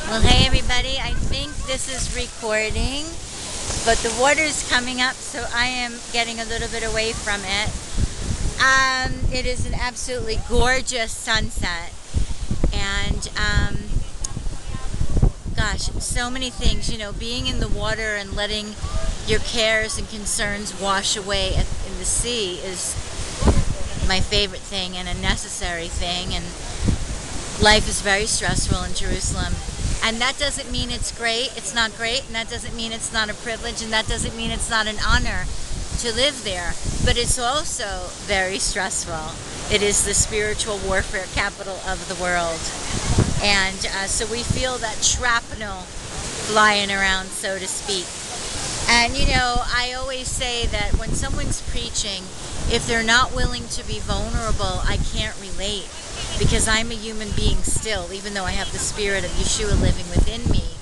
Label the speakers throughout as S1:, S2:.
S1: Well, hey everybody, I think this is recording, but the water's coming up, so I am getting a little bit away from it. It is an absolutely gorgeous sunset, and gosh, so many things, being in the water and letting your cares and concerns wash away in the sea is my favorite thing and a necessary thing, and life is very stressful in Jerusalem. And that doesn't mean it's great, it's not great, and that doesn't mean it's not a privilege, and that doesn't mean it's not an honor to live there. But it's also very stressful. It is the spiritual warfare capital of the world. And so we feel that shrapnel flying around, so to speak. And I always say that when someone's preaching, if they're not willing to be vulnerable, I can't relate, because I'm a human being still, even though I have the spirit of Yeshua living within me.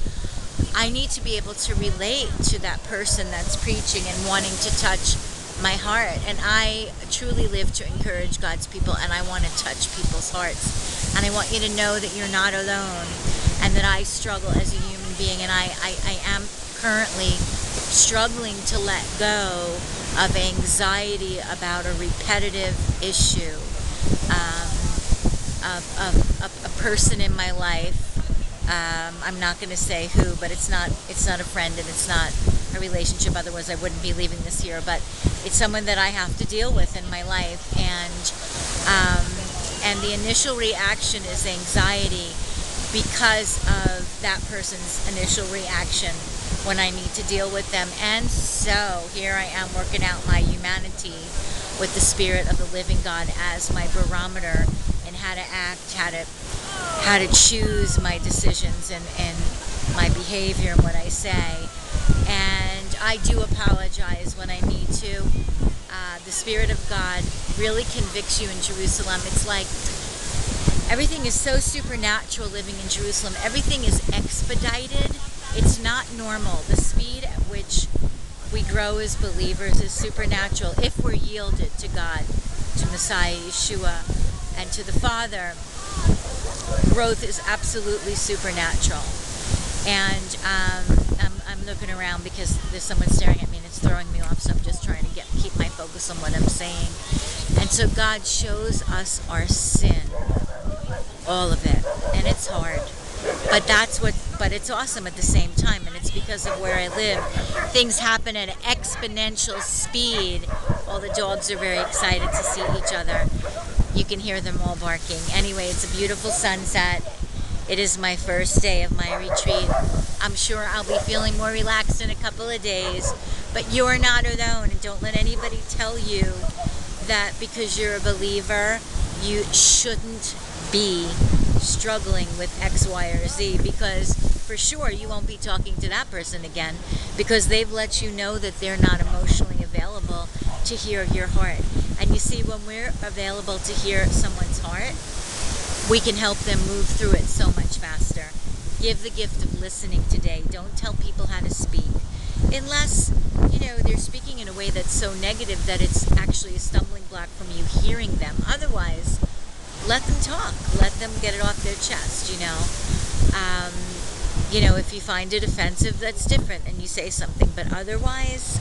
S1: I need to be able to relate to that person that's preaching and wanting to touch my heart. And I truly live to encourage God's people, and I want to touch people's hearts. And I want you to know that you're not alone, and that I struggle as a human being, and I am currently struggling to let go of anxiety about a repetitive issue. A person in my life, I'm not going to say who, but it's not a friend, and it's not a relationship, otherwise I wouldn't be leaving this here, but it's someone that I have to deal with in my life, and the initial reaction is anxiety because of that person's initial reaction when I need to deal with them. And so here I am working out my humanity with the Spirit of the living God as my barometer, and how to act, how to choose my decisions and my behavior and what I say. And I do apologize when I need to. The Spirit of God really convicts you in Jerusalem. It's like everything is so supernatural living in Jerusalem. Everything is expedited. It's not normal. The speed at which we grow as believers is supernatural if we're yielded to God, to Messiah Yeshua, and to the Father. Growth is absolutely supernatural. And I'm looking around because there's someone staring at me and it's throwing me off, so I'm just trying to keep my focus on what I'm saying. And so God shows us our sin, all of it, and it's hard. But it's awesome at the same time, and it's because of where I live. Things happen at an exponential speed. All the dogs are very excited to see each other. You can hear them all barking. Anyway, it's a beautiful sunset. It is my first day of my retreat. I'm sure I'll be feeling more relaxed in a couple of days, but you're not alone, and don't let anybody tell you that because you're a believer, you shouldn't be struggling with X, Y, or Z, because for sure you won't be talking to that person again, because they've let you know that they're not emotionally available to hear your heart. And you see, when we're available to hear someone's heart, we can help them move through it so much faster. Give the gift of listening today. Don't tell people how to speak, unless they're speaking in a way that's so negative that it's actually a stumbling block from you hearing them. Otherwise, let them talk. Let them get it off their chest, if you find it offensive, that's different, and you say something. But otherwise,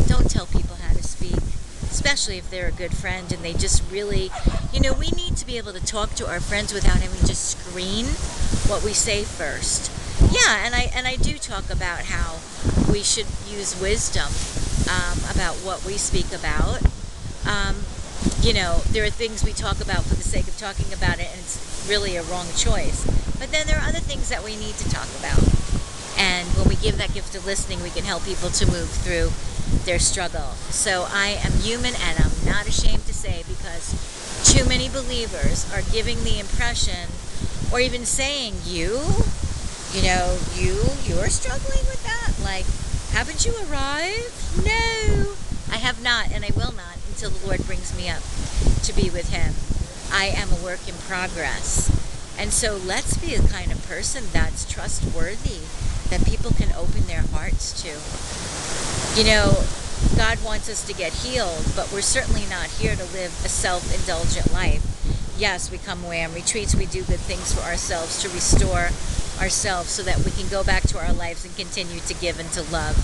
S1: don't tell people how to speak, especially if they're a good friend and they just really, we need to be able to talk to our friends without having to screen what we say first. Yeah, and I do talk about how we should use wisdom about what we speak about. There are things we talk about for the sake of talking about it, and it's really a wrong choice. But then there are other things that we need to talk about. And when we give that gift of listening, we can help people to move through their struggle. So I am human, and I'm not ashamed to say, because too many believers are giving the impression, or even saying, you're struggling with that? Like, haven't you arrived? No, I have not, and I will not until the Lord brings me up to be with Him. I am a work in progress. And so let's be a kind of person that's trustworthy, that people can open their hearts to. God wants us to get healed, but we're certainly not here to live a self-indulgent life. Yes, we come away on retreats, we do good things for ourselves to restore ourselves so that we can go back to our lives and continue to give and to love.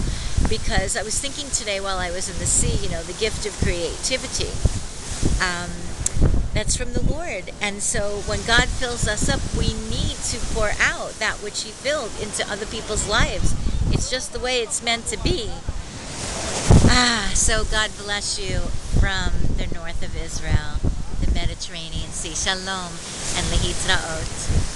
S1: Because I was thinking today while I was in the sea, the gift of creativity, that's from the Lord. And so when God fills us up, we need to pour out that which He filled into other people's lives. It's just the way it's meant to be. So God bless you from the north of Israel, the Mediterranean Sea. Shalom and lehitraot.